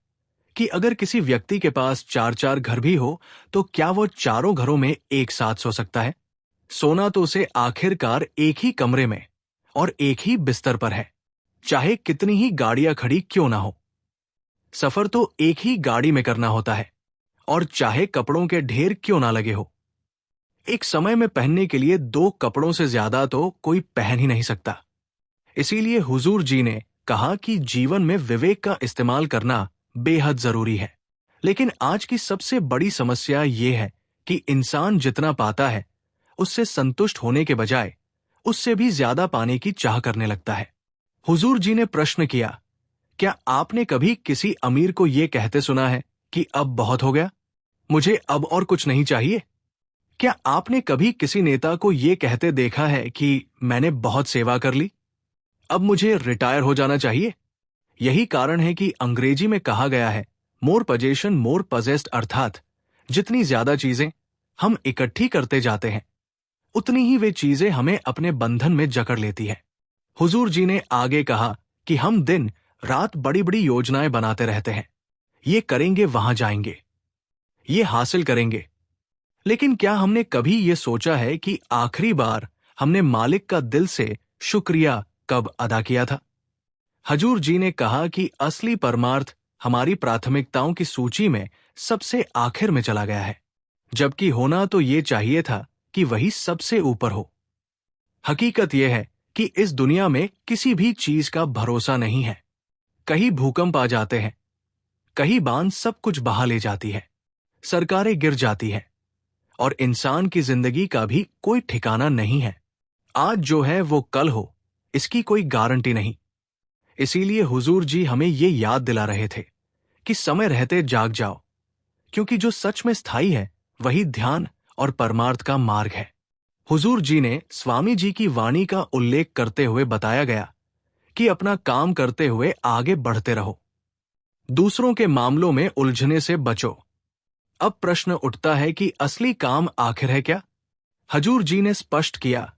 कि अगर किसी व्यक्ति के पास 4-4 घर भी हो तो क्या वो चारों घरों में एक साथ सो सकता है? सोना तो उसे आखिरकार एक ही कमरे में और एक ही बिस्तर पर है, चाहे कितनी ही गाड़ियां खड़ी क्यों ना हो। सफर तो एक ही गाड़ी में करना होता है और चाहे कपड़ों के ढेर क्यों ना लगे हो। एक समय में पहनने के लिए 2 कपड़ों से ज्यादा तो कोई पहन ही नहीं सकता। इसीलिए हुजूर जी ने कहा कि जीवन में विवेक का इस्तेमाल करना बेहद जरूरी है। लेकिन आज की सबसे बड़ी समस्या ये है कि इंसान जितना पाता है उससे संतुष्ट होने के बजाय उससे भी ज्यादा पाने की चाह करने लगता है। हुजूर जी ने प्रश्न किया, क्या आपने कभी किसी अमीर को यह कहते सुना है कि अब बहुत हो गया, मुझे अब और कुछ नहीं चाहिए? क्या आपने कभी किसी नेता को यह कहते देखा है कि मैंने बहुत सेवा कर ली, अब मुझे रिटायर हो जाना चाहिए? यही कारण है कि अंग्रेजी में कहा गया है, मोर पजेशन मोर पजेस्ड, अर्थात जितनी ज्यादा चीजें हम इकट्ठी करते जाते हैं उतनी ही वे चीजें हमें अपने बंधन में जकड़ लेती है। हुजूर जी ने आगे कहा कि हम दिन रात बड़ी बड़ी योजनाएं बनाते रहते हैं, ये करेंगे, वहां जाएंगे, ये हासिल करेंगे, लेकिन क्या हमने कभी ये सोचा है कि आखिरी बार हमने मालिक का दिल से शुक्रिया कब अदा किया था? हजूर जी ने कहा कि असली परमार्थ हमारी प्राथमिकताओं की सूची में सबसे आखिर में चला गया है, जबकि होना तो ये चाहिए था कि वही सबसे ऊपर हो। हकीकत यह है कि इस दुनिया में किसी भी चीज का भरोसा नहीं है। कहीं भूकंप आ जाते हैं, कहीं बांध सब कुछ बहा ले जाती है, सरकारें गिर जाती हैं और इंसान की जिंदगी का भी कोई ठिकाना नहीं है। आज जो है वो कल हो, इसकी कोई गारंटी नहीं। इसीलिए हुजूर जी हमें ये याद दिला रहे थे कि समय रहते जाग जाओ, क्योंकि जो सच में स्थायी है वही ध्यान और परमार्थ का मार्ग है। हुजूर जी ने स्वामी जी की वाणी का उल्लेख करते हुए बताया गया कि अपना काम करते हुए आगे बढ़ते रहो, दूसरों के मामलों में उलझने से बचो। अब प्रश्न उठता है कि असली काम आखिर है क्या? हजूर जी ने स्पष्ट किया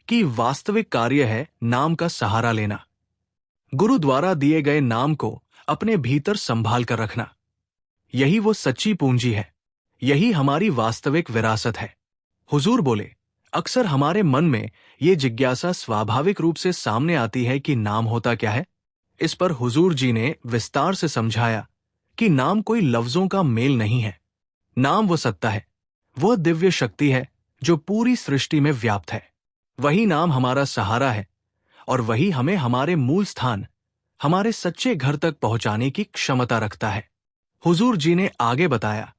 कि वास्तविक कार्य है नाम का सहारा लेना, गुरु द्वारा दिए गए नाम को अपने भीतर संभाल कर रखना। यही वो सच्ची पूंजी है, यही हमारी वास्तविक विरासत है। हुजूर बोले, अक्सर हमारे मन में ये जिज्ञासा स्वाभाविक रूप से सामने आती है कि नाम होता क्या है। इस पर हुजूर जी ने विस्तार से समझाया कि नाम कोई लफ्जों का मेल नहीं है। नाम वो सत्ता है, वह दिव्य शक्ति है जो पूरी सृष्टि में व्याप्त है। वही नाम हमारा सहारा है और वही हमें हमारे मूल स्थान, हमारे सच्चे घर तक पहुंचाने की क्षमता रखता है। हुजूर जी ने आगे बताया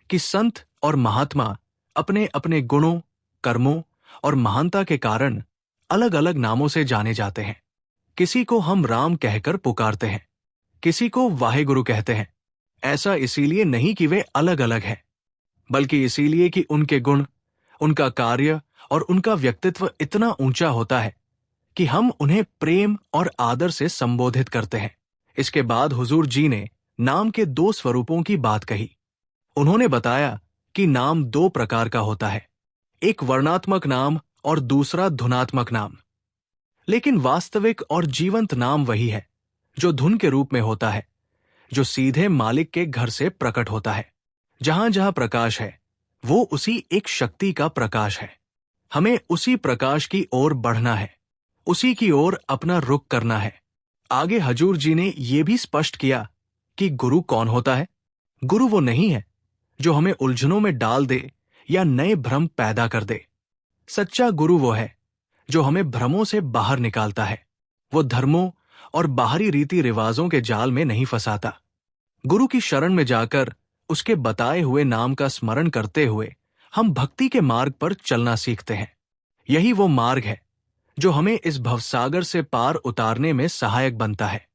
कि संत और महात्मा अपने अपने गुणों, कर्मों और महानता के कारण अलग अलग नामों से जाने जाते हैं। किसी को हम राम कहकर पुकारते हैं, किसी को वाहेगुरु कहते हैं। ऐसा इसीलिए नहीं कि वे अलग अलग हैं, बल्कि इसीलिए कि उनके गुण, उनका कार्य और उनका व्यक्तित्व इतना ऊंचा होता है कि हम उन्हें प्रेम और आदर से संबोधित करते हैं। इसके बाद हुजूर जी ने नाम के 2 स्वरूपों की बात कही। उन्होंने बताया कि नाम 2 प्रकार का होता है, एक वर्णात्मक नाम और दूसरा धुनात्मक नाम। लेकिन वास्तविक और जीवंत नाम वही है जो धुन के रूप में होता है, जो सीधे मालिक के घर से प्रकट होता है। जहां जहां प्रकाश है, वो उसी एक शक्ति का प्रकाश है। हमें उसी प्रकाश की ओर बढ़ना है, उसी की ओर अपना रुख करना है। आगे हजूर जी ने यह भी स्पष्ट किया कि गुरु कौन होता है। गुरु वो नहीं है जो हमें उलझनों में डाल दे या नए भ्रम पैदा कर दे। सच्चा गुरु वो है जो हमें भ्रमों से बाहर निकालता है। वो धर्मों और बाहरी रीति रिवाजों के जाल में नहीं फंसाता। गुरु की शरण में जाकर उसके बताए हुए नाम का स्मरण करते हुए हम भक्ति के मार्ग पर चलना सीखते हैं। यही वो मार्ग है जो हमें इस भवसागर से पार उतारने में सहायक बनता है।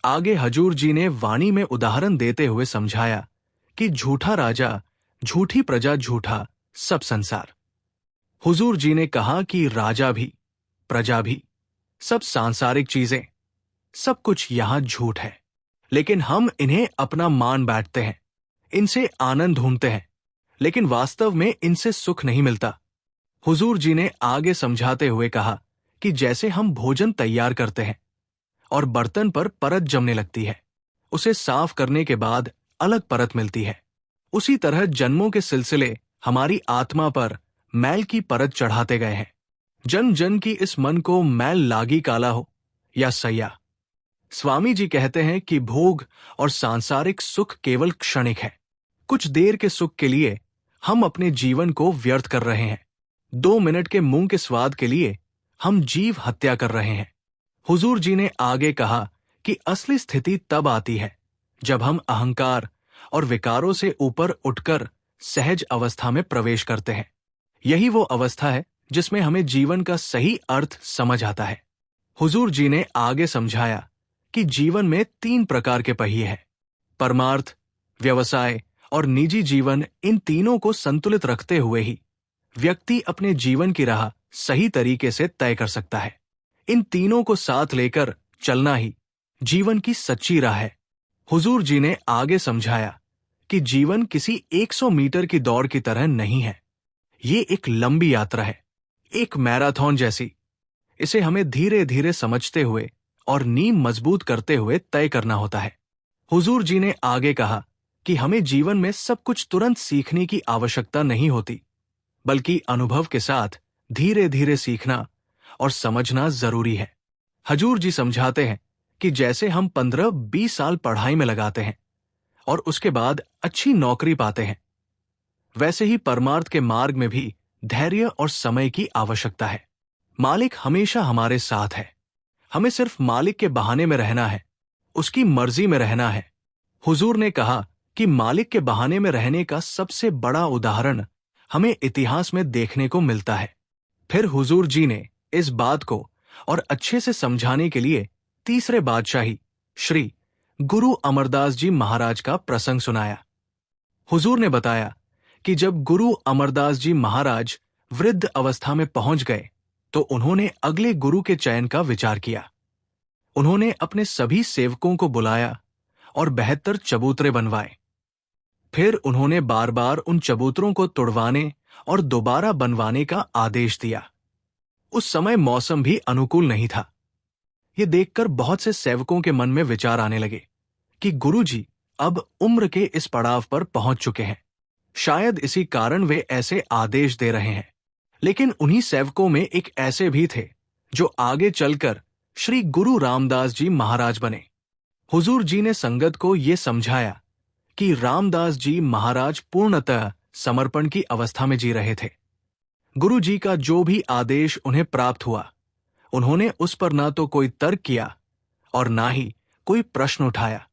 आगे हजूर जी ने वाणी में उदाहरण देते हुए समझाया कि झूठा राजा, झूठी प्रजा, झूठा सब संसार। हुजूर जी ने कहा कि राजा भी, प्रजा भी, सब सांसारिक चीजें, सब कुछ यहां झूठ है। लेकिन हम इन्हें अपना मान बैठते हैं, इनसे आनंद ढूंढते हैं, लेकिन वास्तव में इनसे सुख नहीं मिलता। हुजूर जी ने आगे समझाते हुए कहा कि जैसे हम भोजन तैयार करते हैं और बर्तन पर परत जमने लगती है, उसे साफ करने के बाद अलग परत मिलती है, उसी तरह जन्मों के सिलसिले हमारी आत्मा पर मैल की परत चढ़ाते गए हैं। जन जन की इस मन को मैल लागी काला हो या सैया। स्वामी जी कहते हैं कि भोग और सांसारिक सुख केवल क्षणिक है। कुछ देर के सुख के लिए हम अपने जीवन को व्यर्थ कर रहे हैं। 2 मिनट के मूंग के स्वाद के लिए हम जीव हत्या कर रहे हैं। हुजूर जी ने आगे कहा कि असली स्थिति तब आती है जब हम अहंकार और विकारों से ऊपर उठकर सहज अवस्था में प्रवेश करते हैं। यही वो अवस्था है जिसमें हमें जीवन का सही अर्थ समझ आता है। हुजूर जी ने आगे समझाया कि जीवन में 3 प्रकार के पहिए हैं: परमार्थ, व्यवसाय और निजी जीवन। इन तीनों को संतुलित रखते हुए ही व्यक्ति अपने जीवन की राह सही तरीके से तय कर सकता है। इन तीनों को साथ लेकर चलना ही जीवन की सच्ची राह है। हुजूर जी ने आगे समझाया कि जीवन किसी 100 मीटर की दौड़ की तरह नहीं है। ये एक लंबी यात्रा है, एक मैराथन जैसी। इसे हमें धीरे धीरे समझते हुए और नींव मजबूत करते हुए तय करना होता है। हुजूर जी ने आगे कहा कि हमें जीवन में सब कुछ तुरंत सीखने की आवश्यकता नहीं होती, बल्कि अनुभव के साथ धीरे धीरे सीखना और समझना जरूरी है। हजूर जी समझाते हैं कि जैसे हम 15-20 साल पढ़ाई में लगाते हैं और उसके बाद अच्छी नौकरी पाते हैं, वैसे ही परमार्थ के मार्ग में भी धैर्य और समय की आवश्यकता है। मालिक हमेशा हमारे साथ है। हमें सिर्फ मालिक के बहाने में रहना है, उसकी मर्जी में रहना है। हुजूर ने कहा कि मालिक के बहाने में रहने का सबसे बड़ा उदाहरण हमें इतिहास में देखने को मिलता है। फिर हुजूर जी ने इस बात को और अच्छे से समझाने के लिए तीसरे बादशाही श्री गुरु अमरदास जी महाराज का प्रसंग सुनाया। हुजूर ने बताया कि जब गुरु अमरदास जी महाराज वृद्ध अवस्था में पहुंच गए तो उन्होंने अगले गुरु के चयन का विचार किया। उन्होंने अपने सभी सेवकों को बुलाया और 72 चबूतरे बनवाए। फिर उन्होंने बार बार उन चबूतरों को तुड़वाने और दोबारा बनवाने का आदेश दिया। उस समय मौसम भी अनुकूल नहीं था। ये देखकर बहुत से सेवकों के मन में विचार आने लगे कि गुरुजी अब उम्र के इस पड़ाव पर पहुंच चुके हैं, शायद इसी कारण वे ऐसे आदेश दे रहे हैं। लेकिन उन्हीं सेवकों में एक ऐसे भी थे जो आगे चलकर श्री गुरु रामदास जी महाराज बने। हुजूर जी ने संगत को ये समझाया कि रामदास जी महाराज पूर्णतः समर्पण की अवस्था में जी रहे थे। गुरु जी का जो भी आदेश उन्हें प्राप्त हुआ, उन्होंने उस पर ना तो कोई तर्क किया और ना ही कोई प्रश्न उठाया।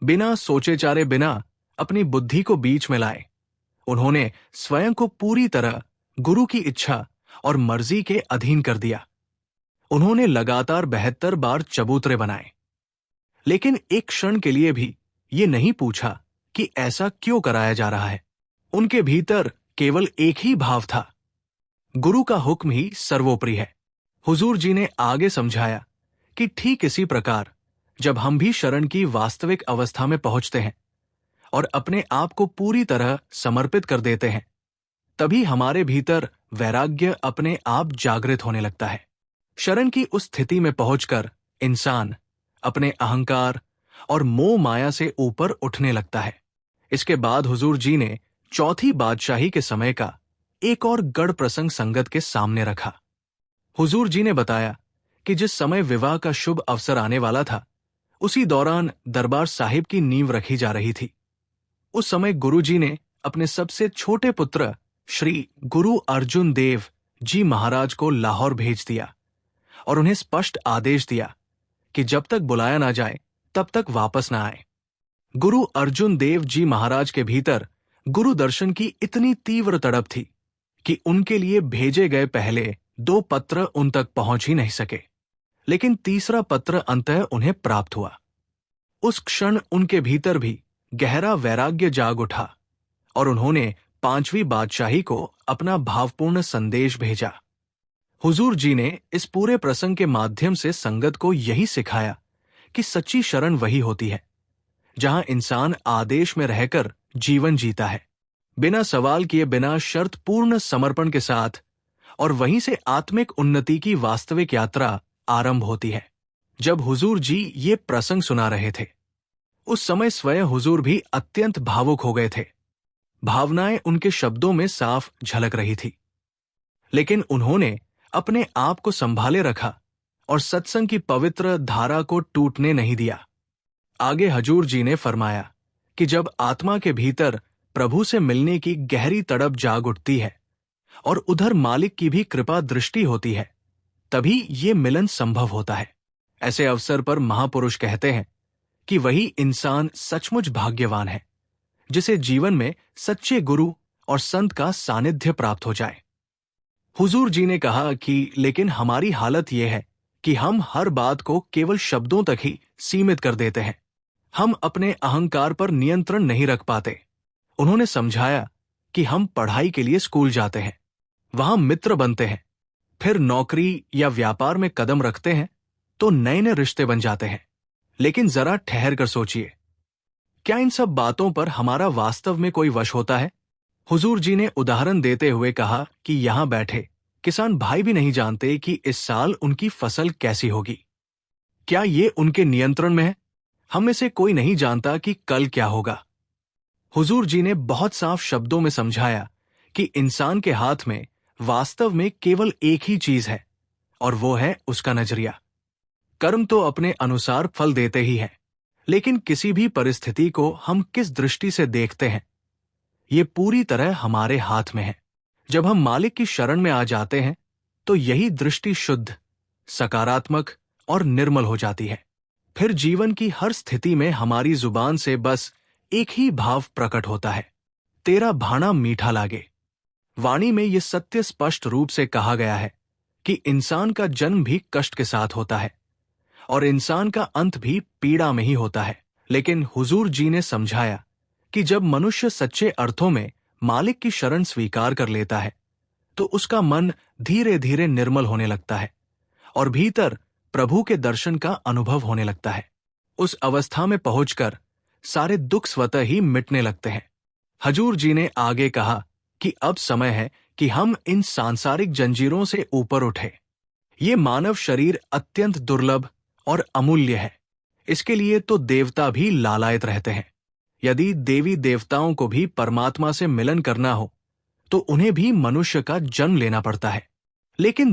बिना सोचे चारे, बिना अपनी बुद्धि को बीच में लाए, उन्होंने स्वयं को पूरी तरह गुरु की इच्छा और मर्जी के अधीन कर दिया। उन्होंने लगातार 72 बार चबूतरे बनाए, लेकिन एक क्षण के लिए भी ये नहीं पूछा कि ऐसा क्यों कराया जा रहा है। उनके भीतर केवल एक ही भाव था, गुरु का हुक्म ही सर्वोपरि है। हुजूर जी ने आगे समझाया कि ठीक इसी प्रकार जब हम भी शरण की वास्तविक अवस्था में पहुंचते हैं और अपने आप को पूरी तरह समर्पित कर देते हैं, तभी हमारे भीतर वैराग्य अपने आप जागृत होने लगता है। शरण की उस स्थिति में पहुंचकर इंसान अपने अहंकार और मोह माया से ऊपर उठने लगता है। इसके बाद हुजूर जी ने चौथी बादशाही के समय का एक और गढ़ प्रसंग संगत के सामने रखा। हुजूर जी ने बताया कि जिस समय विवाह का शुभ अवसर आने वाला था, उसी दौरान दरबार साहिब की नींव रखी जा रही थी। उस समय गुरु जी ने अपने सबसे छोटे पुत्र श्री गुरु अर्जुन देव जी महाराज को लाहौर भेज दिया और उन्हें स्पष्ट आदेश दिया कि जब तक बुलाया ना जाए तब तक वापस ना आए। गुरु अर्जुन देव जी महाराज के भीतर गुरु दर्शन की इतनी तीव्र तड़प थी कि उनके लिए भेजे गए पहले 2 पत्र उन तक पहुंच ही नहीं सके, लेकिन तीसरा पत्र अंततः उन्हें प्राप्त हुआ। उस क्षण उनके भीतर भी गहरा वैराग्य जाग उठा और उन्होंने 5वीं बादशाही को अपना भावपूर्ण संदेश भेजा। हुजूर जी ने इस पूरे प्रसंग के माध्यम से संगत को यही सिखाया कि सच्ची शरण वही होती है जहां इंसान आदेश में रहकर जीवन जीता है, बिना सवाल किए, बिना शर्त पूर्ण समर्पण के साथ, और वहीं से आत्मिक उन्नति की वास्तविक यात्रा आरंभ होती है। जब हुजूर जी ये प्रसंग सुना रहे थे, उस समय स्वयं हुजूर भी अत्यंत भावुक हो गए थे। भावनाएं उनके शब्दों में साफ झलक रही थी, लेकिन उन्होंने अपने आप को संभाले रखा और सत्संग की पवित्र धारा को टूटने नहीं दिया। आगे हजूर जी ने फरमाया कि जब आत्मा के भीतर प्रभु से मिलने की गहरी तड़प जाग उठती है और उधर मालिक की भी कृपा दृष्टि होती है, तभी ये मिलन संभव होता है। ऐसे अवसर पर महापुरुष कहते हैं कि वही इंसान सचमुच भाग्यवान है जिसे जीवन में सच्चे गुरु और संत का सानिध्य प्राप्त हो जाए। हुजूर जी ने कहा कि लेकिन हमारी हालत यह है कि हम हर बात को केवल शब्दों तक ही सीमित कर देते हैं। हम अपने अहंकार पर नियंत्रण नहीं रख पाते। उन्होंने समझाया कि हम पढ़ाई के लिए स्कूल जाते हैं, वहां मित्र बनते हैं, फिर नौकरी या व्यापार में कदम रखते हैं तो नए नए रिश्ते बन जाते हैं। लेकिन जरा ठहर कर सोचिए, क्या इन सब बातों पर हमारा वास्तव में कोई वश होता है? हुजूर जी ने उदाहरण देते हुए कहा कि यहां बैठे किसान भाई भी नहीं जानते कि इस साल उनकी फसल कैसी होगी। क्या ये उनके नियंत्रण में है? हम में से कोई नहीं जानता कि कल क्या होगा। हुजूर जी ने बहुत साफ शब्दों में समझाया कि इंसान के हाथ में वास्तव में केवल एक ही चीज है, और वो है उसका नजरिया। कर्म तो अपने अनुसार फल देते ही हैं, लेकिन किसी भी परिस्थिति को हम किस दृष्टि से देखते हैं, ये पूरी तरह हमारे हाथ में है। जब हम मालिक की शरण में आ जाते हैं तो यही दृष्टि शुद्ध, सकारात्मक और निर्मल हो जाती है। फिर जीवन की हर स्थिति में हमारी जुबान से बस एक ही भाव प्रकट होता है, तेरा भाना मीठा लागे। वाणी में ये सत्य स्पष्ट रूप से कहा गया है कि इंसान का जन्म भी कष्ट के साथ होता है और इंसान का अंत भी पीड़ा में ही होता है। लेकिन हुजूर जी ने समझाया कि जब मनुष्य सच्चे अर्थों में मालिक की शरण स्वीकार कर लेता है तो उसका मन धीरे धीरे निर्मल होने लगता है और भीतर प्रभु के दर्शन का अनुभव होने लगता है। उस अवस्था में पहुंचकर सारे दुख स्वतः ही मिटने लगते हैं। हजूर जी ने आगे कहा कि अब समय है कि हम इन सांसारिक जंजीरों से ऊपर उठे। ये मानव शरीर अत्यंत दुर्लभ और अमूल्य है। इसके लिए तो देवता भी लालायत रहते हैं। यदि देवी देवताओं को भी परमात्मा से मिलन करना हो तो उन्हें भी मनुष्य का जन्म लेना पड़ता है। लेकिन